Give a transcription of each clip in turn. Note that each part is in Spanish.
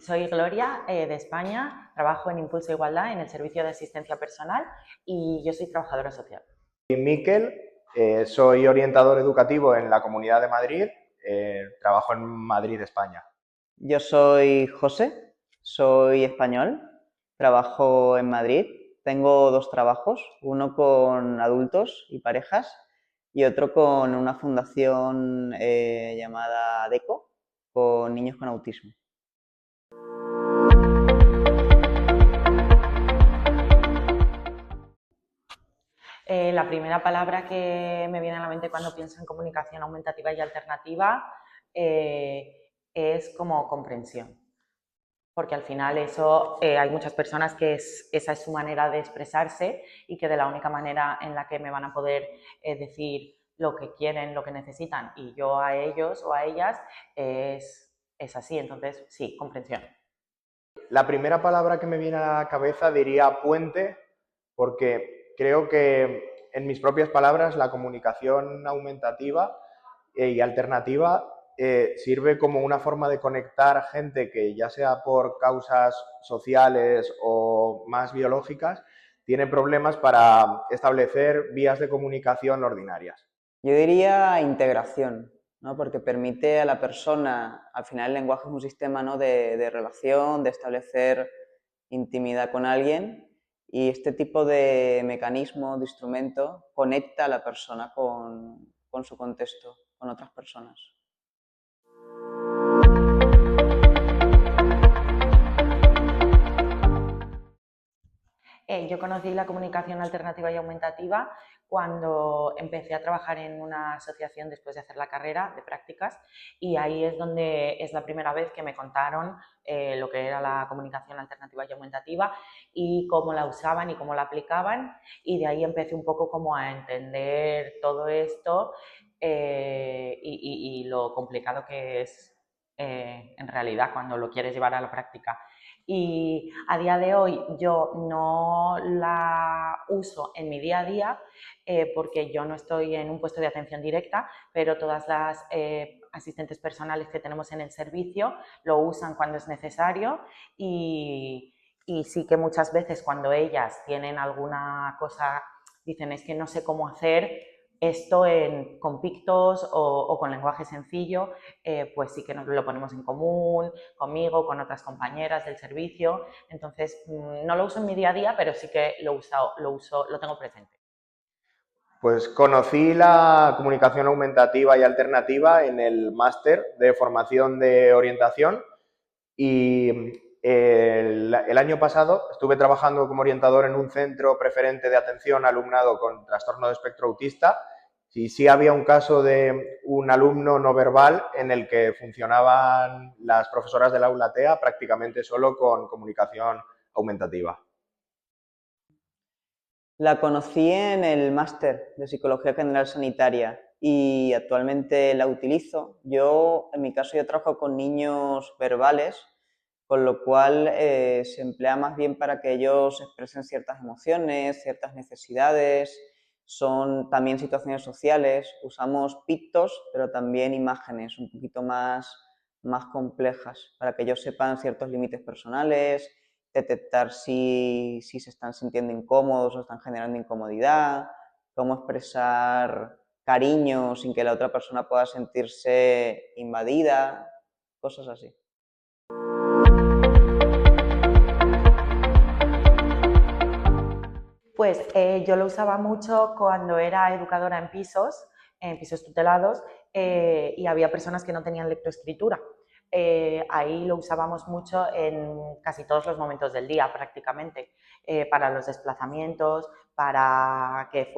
Soy Gloria, de España, trabajo en Impulso Igualdad en el servicio de asistencia personal y yo soy trabajadora social. Soy Miquel, soy orientador educativo en la Comunidad de Madrid, trabajo en Madrid, España. Yo soy José, soy español, trabajo en Madrid, tengo dos trabajos, uno con adultos y parejas y otro con una fundación llamada DECO, con niños con autismo. La primera palabra que me viene a la mente cuando pienso en comunicación aumentativa y alternativa es como comprensión. Porque al final eso hay muchas personas que esa es su manera de expresarse y que de la única manera en la que me van a poder decir lo que quieren, lo que necesitan y yo a ellos o a ellas es así. Entonces, sí, comprensión. La primera palabra que me viene a la cabeza diría puente, porque creo que en mis propias palabras la comunicación aumentativa y alternativa sirve como una forma de conectar gente que, ya sea por causas sociales o más biológicas, tiene problemas para establecer vías de comunicación ordinarias. Yo diría integración, ¿no? Porque permite a la persona, al final el lenguaje es un sistema, ¿no? de relación, de establecer intimidad con alguien, y este tipo de mecanismo, de instrumento, conecta a la persona con su contexto, con otras personas. Yo conocí la comunicación alternativa y aumentativa cuando empecé a trabajar en una asociación después de hacer la carrera de prácticas y ahí es donde es la primera vez que me contaron lo que era la comunicación alternativa y aumentativa y cómo la usaban y cómo la aplicaban y de ahí empecé un poco como a entender todo esto y lo complicado que es en realidad cuando lo quieres llevar a la práctica. Y a día de hoy yo no la uso en mi día a día porque yo no estoy en un puesto de atención directa, pero todas las asistentes personales que tenemos en el servicio lo usan cuando es necesario y sí que muchas veces cuando ellas tienen alguna cosa, dicen es que no sé cómo hacer esto con pictos o con lenguaje sencillo, pues sí que nos lo ponemos en común, conmigo, con otras compañeras del servicio. Entonces, no lo uso en mi día a día, pero sí que lo tengo presente. Pues conocí la comunicación aumentativa y alternativa en el máster de formación de orientación y el año pasado estuve trabajando como orientador en un centro preferente de atención a alumnado con trastorno de espectro autista y sí había un caso de un alumno no verbal en el que funcionaban las profesoras del aula TEA prácticamente solo con comunicación aumentativa. La conocí en el máster de Psicología General Sanitaria y actualmente la utilizo. En mi caso, yo trabajo con niños verbales, con lo cual se emplea más bien para que ellos expresen ciertas emociones, ciertas necesidades, son también situaciones sociales. Usamos pictos, pero también imágenes un poquito más complejas para que ellos sepan ciertos límites personales, detectar si se están sintiendo incómodos o están generando incomodidad, cómo expresar cariño sin que la otra persona pueda sentirse invadida, cosas así. Pues yo lo usaba mucho cuando era educadora en pisos tutelados, y había personas que no tenían lectoescritura. Ahí lo usábamos mucho en casi todos los momentos del día prácticamente, para los desplazamientos, para que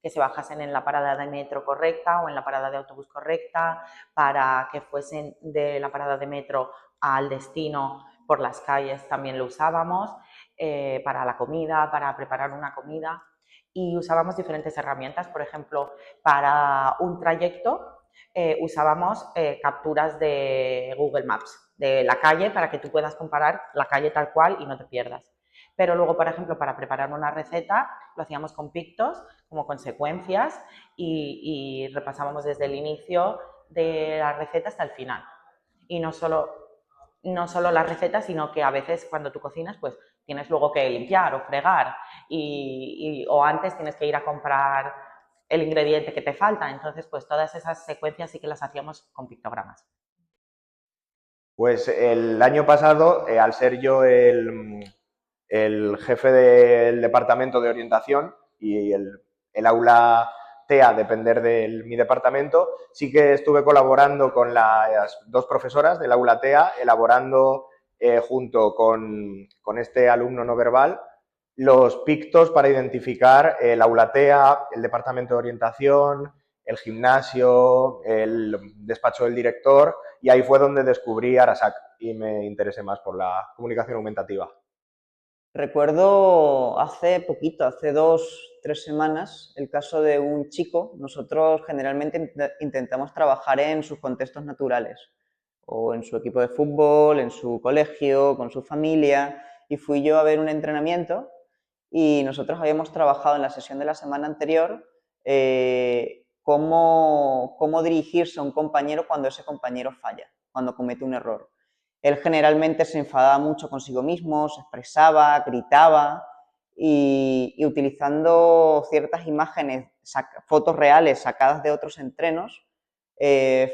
se bajasen en la parada de metro correcta o en la parada de autobús correcta, para que fuesen de la parada de metro al destino por las calles también lo usábamos, para la comida, para preparar una comida y usábamos diferentes herramientas, por ejemplo, para un trayecto usábamos capturas de Google Maps de la calle para que tú puedas comparar la calle tal cual y no te pierdas. Pero luego, por ejemplo, para preparar una receta lo hacíamos con pictos, como consecuencias y repasábamos desde el inicio de la receta hasta el final. Y no solo no solo las recetas, sino que a veces cuando tú cocinas, pues tienes luego que limpiar o fregar o antes tienes que ir a comprar el ingrediente que te falta. Entonces, pues todas esas secuencias sí que las hacíamos con pictogramas. Pues el año pasado, al ser yo el jefe del departamento de orientación y el aula TEA depender de mi departamento, sí que estuve colaborando con las dos profesoras del aula TEA, elaborando junto con este alumno no verbal los pictos para identificar el aula TEA, el departamento de orientación, el gimnasio, el despacho del director, y ahí fue donde descubrí Arasac y me interesé más por la comunicación aumentativa. Recuerdo hace poquito, hace 2, 3 semanas, el caso de un chico. Nosotros generalmente intentamos trabajar en sus contextos naturales, o en su equipo de fútbol, en su colegio, con su familia, y fui yo a ver un entrenamiento y nosotros habíamos trabajado en la sesión de la semana anterior cómo dirigirse a un compañero cuando ese compañero falla, cuando comete un error. Él generalmente se enfadaba mucho consigo mismo, se expresaba, gritaba y utilizando ciertas imágenes, fotos reales sacadas de otros entrenos,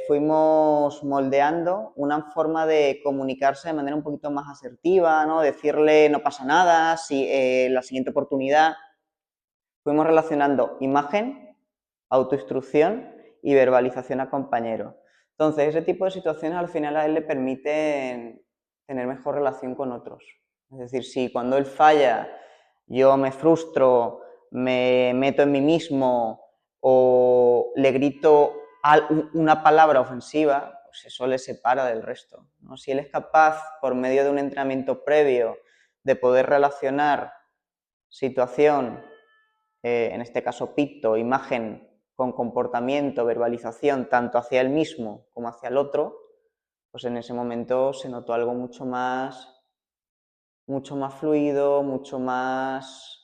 fuimos moldeando una forma de comunicarse de manera un poquito más asertiva, ¿no? Decirle no pasa nada, si la siguiente oportunidad. Fuimos relacionando imagen, autoinstrucción y verbalización a compañero. Entonces, ese tipo de situaciones al final a él le permiten tener mejor relación con otros. Es decir, si cuando él falla yo me frustro, me meto en mí mismo o le grito una palabra ofensiva, pues eso le separa del resto, ¿no? Si él es capaz, por medio de un entrenamiento previo, de poder relacionar situación, en este caso picto, imagen, con comportamiento, verbalización, tanto hacia él mismo como hacia el otro, pues en ese momento se notó algo mucho más fluido, mucho más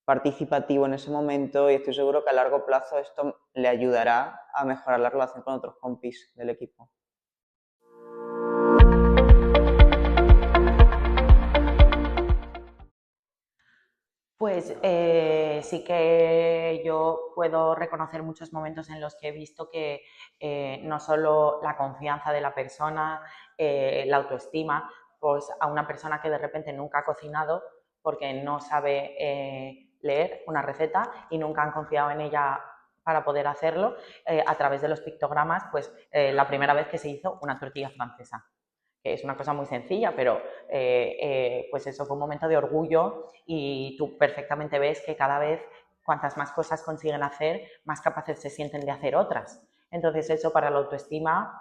participativo en ese momento, y estoy seguro que a largo plazo esto le ayudará a mejorar la relación con otros compis del equipo. Pues sí que yo puedo reconocer muchos momentos en los que he visto que no solo la confianza de la persona, la autoestima, pues a una persona que de repente nunca ha cocinado porque no sabe leer una receta y nunca han confiado en ella para poder hacerlo, a través de los pictogramas, pues la primera vez que se hizo una tortilla francesa, que es una cosa muy sencilla, pero pues eso fue un momento de orgullo y tú perfectamente ves que cada vez cuantas más cosas consiguen hacer, más capaces se sienten de hacer otras. Entonces eso para la autoestima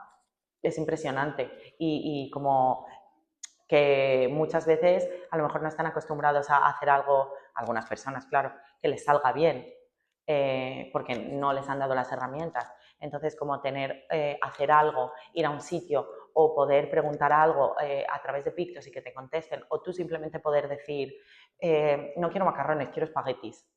es impresionante y como que muchas veces a lo mejor no están acostumbrados a hacer algo, algunas personas, claro, que les salga bien, porque no les han dado las herramientas. Entonces, como hacer algo, ir a un sitio o poder preguntar algo a través de pictos y que te contesten, o tú simplemente poder decir, no quiero macarrones, quiero espaguetis,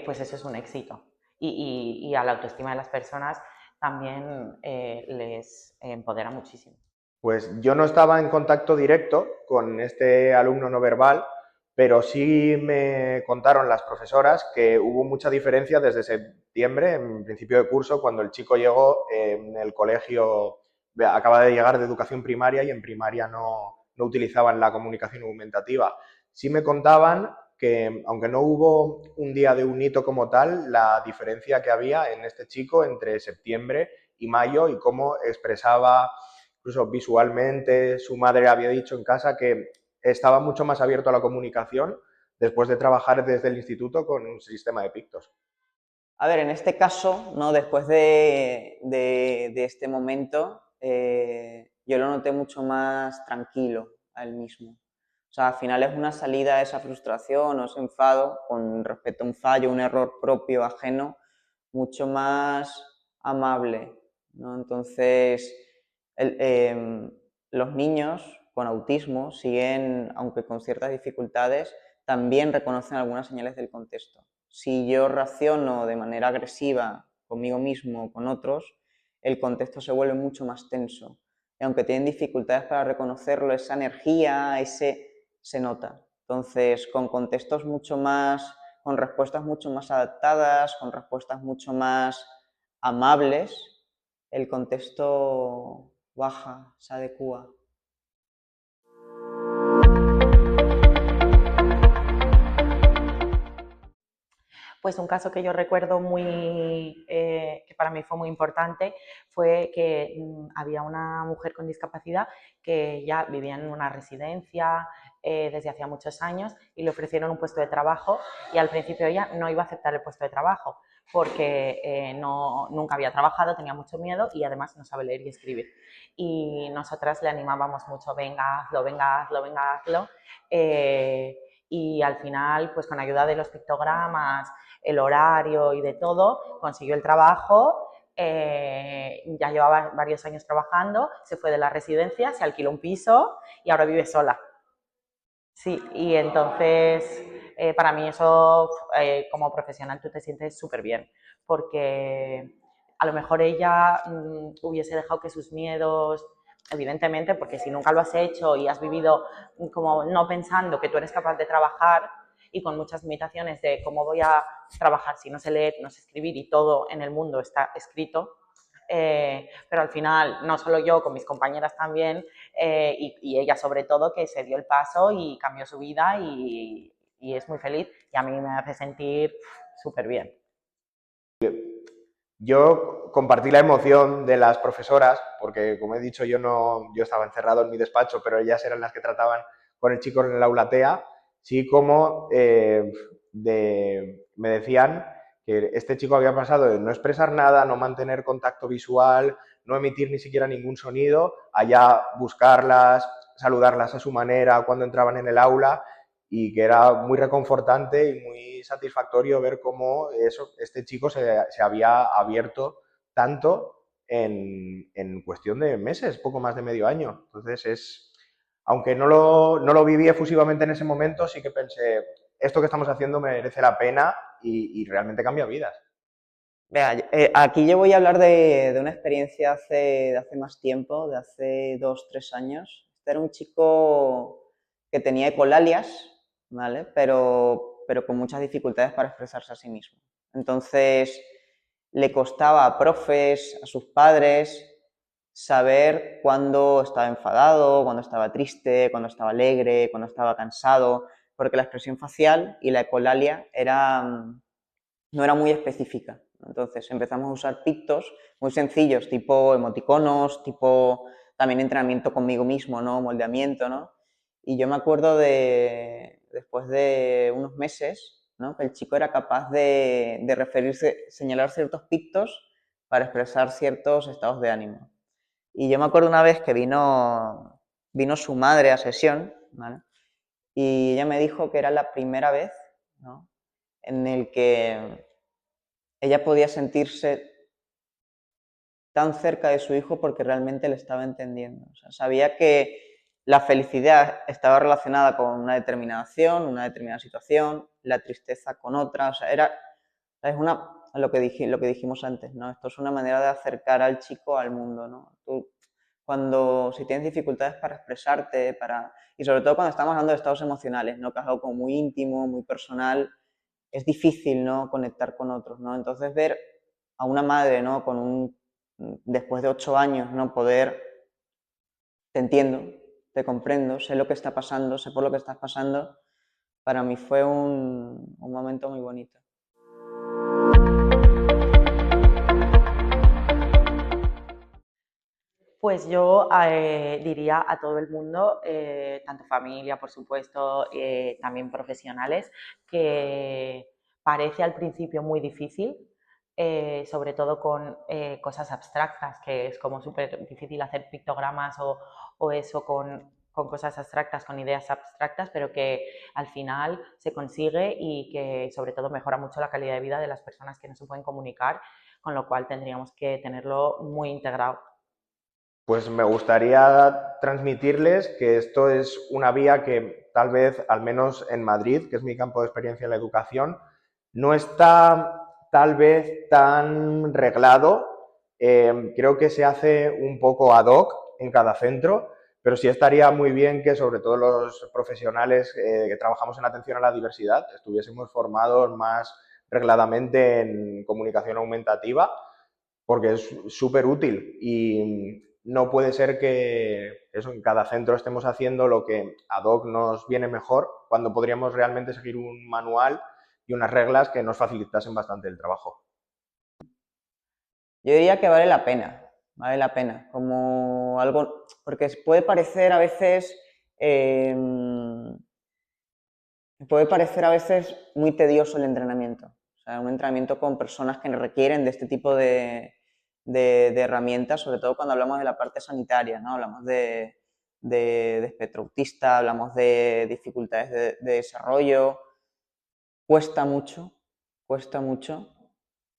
pues eso es un éxito. Y a la autoestima de las personas también les empodera muchísimo. Pues yo no estaba en contacto directo con este alumno no verbal, pero sí me contaron las profesoras que hubo mucha diferencia desde septiembre, en principio de curso, cuando el chico llegó en el colegio, acaba de llegar de educación primaria y en primaria no utilizaban la comunicación aumentativa. Sí me contaban que, aunque no hubo un día de un hito como tal, la diferencia que había en este chico entre septiembre y mayo y cómo expresaba incluso visualmente. Su madre había dicho en casa que estaba mucho más abierto a la comunicación después de trabajar desde el instituto con un sistema de pictos. A ver, en este caso, ¿no? Después de este momento, yo lo noté mucho más tranquilo a él mismo. O sea, al final es una salida a esa frustración o ese enfado con respecto a un fallo, un error propio, ajeno, mucho más amable, ¿no? Entonces, los niños con autismo siguen, aunque con ciertas dificultades, también reconocen algunas señales del contexto. Si yo reacciono de manera agresiva conmigo mismo o con otros, el contexto se vuelve mucho más tenso. y aunque tienen dificultades para reconocerlo, esa energía, se nota. Entonces, con contextos mucho más, con respuestas mucho más adaptadas, con respuestas mucho más amables, el contexto baja, se adecúa. Pues un caso que yo recuerdo que para mí fue muy importante fue que había una mujer con discapacidad que ya vivía en una residencia desde hacía muchos años y le ofrecieron un puesto de trabajo y al principio ella no iba a aceptar el puesto de trabajo porque nunca había trabajado, tenía mucho miedo y además no sabe leer y escribir. Y nosotras le animábamos mucho, venga, hazlo, venga, hazlo, venga, hazlo. Y al final, pues con ayuda de los pictogramas, el horario y de todo, consiguió el trabajo, ya llevaba varios años trabajando, se fue de la residencia, se alquiló un piso y ahora vive sola. Sí, y entonces para mí eso como profesional tú te sientes súper bien, porque a lo mejor ella hubiese dejado que sus miedos, evidentemente, porque si nunca lo has hecho y has vivido como no pensando que tú eres capaz de trabajar y con muchas limitaciones de cómo voy a trabajar si no sé leer, no sé escribir y todo en el mundo está escrito, pero al final, no solo yo, con mis compañeras también, y ella sobre todo, que se dio el paso y cambió su vida y es muy feliz y a mí me hace sentir súper bien. Yo compartí la emoción de las profesoras, porque como he dicho, yo estaba encerrado en mi despacho, pero ellas eran las que trataban con el chico en el aula TEA, sí como me decían que este chico había pasado de no expresar nada, no mantener contacto visual, no emitir ni siquiera ningún sonido, a ya buscarlas, saludarlas a su manera cuando entraban en el aula, y que era muy reconfortante y muy satisfactorio ver cómo este chico se había abierto tanto en cuestión de meses, poco más de medio año. Entonces, aunque no lo viví efusivamente en ese momento, sí que pensé, esto que estamos haciendo merece la pena y realmente cambia vidas. Vea, aquí yo voy a hablar de una experiencia de hace más tiempo, de hace 2, 3 años. Este era un chico que tenía ecolalias, ¿vale? Pero con muchas dificultades para expresarse a sí mismo. Entonces, le costaba a profes, a sus padres, saber cuándo estaba enfadado, cuándo estaba triste, cuándo estaba alegre, cuándo estaba cansado, porque la expresión facial y la ecolalia no era muy específica. Entonces empezamos a usar pictos muy sencillos, tipo emoticonos, tipo también entrenamiento conmigo mismo, ¿no? Moldeamiento, ¿no? Y yo me acuerdo después de unos meses, ¿no? Que el chico era capaz de referirse, señalar ciertos pictos para expresar ciertos estados de ánimo. Y yo me acuerdo una vez que vino su madre a sesión, ¿vale? Y ella me dijo que era la primera vez, ¿no? En el que ella podía sentirse tan cerca de su hijo porque realmente le estaba entendiendo. O sea, sabía que la felicidad estaba relacionada con una determinada acción, una determinada situación, la tristeza con otra. O sea, es lo que dijimos antes, ¿no? Esto es una manera de acercar al chico al mundo, ¿no? Si tienes dificultades para expresarte, y sobre todo cuando estamos hablando de estados emocionales, ¿no? Que es algo como muy íntimo, muy personal, es difícil, ¿no? Conectar con otros, ¿no? Entonces ver a una madre, ¿no? Después de 8 años, ¿no? Te entiendo, te comprendo, sé lo que está pasando, sé por lo que estás pasando, para mí fue un momento muy bonito. Pues yo diría a todo el mundo, tanto familia, por supuesto, también profesionales, que parece al principio muy difícil, sobre todo con cosas abstractas, que es como súper difícil hacer pictogramas o eso con cosas abstractas, con ideas abstractas, pero que al final se consigue y que sobre todo mejora mucho la calidad de vida de las personas que no se pueden comunicar, con lo cual tendríamos que tenerlo muy integrado. Pues me gustaría transmitirles que esto es una vía que tal vez, al menos en Madrid, que es mi campo de experiencia en la educación, no está tal vez tan reglado. Creo que se hace un poco ad hoc en cada centro, pero sí estaría muy bien que sobre todo los profesionales que trabajamos en atención a la diversidad estuviésemos formados más regladamente en comunicación aumentativa, porque es súper útil y no puede ser que eso, en cada centro estemos haciendo lo que ad hoc nos viene mejor cuando podríamos realmente seguir un manual y unas reglas que nos facilitasen bastante el trabajo. Yo diría que vale la pena, como algo, porque puede parecer a veces, muy tedioso el entrenamiento. O sea, un entrenamiento con personas que requieren de este tipo de herramientas, sobre todo cuando hablamos de la parte sanitaria, ¿no? Hablamos de espectro autista, hablamos de dificultades de desarrollo. Cuesta mucho,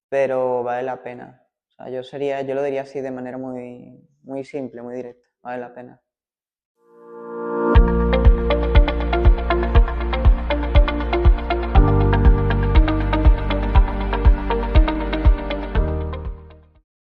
pero vale la pena. O sea, yo lo diría así de manera muy, muy simple, muy directa. Vale la pena.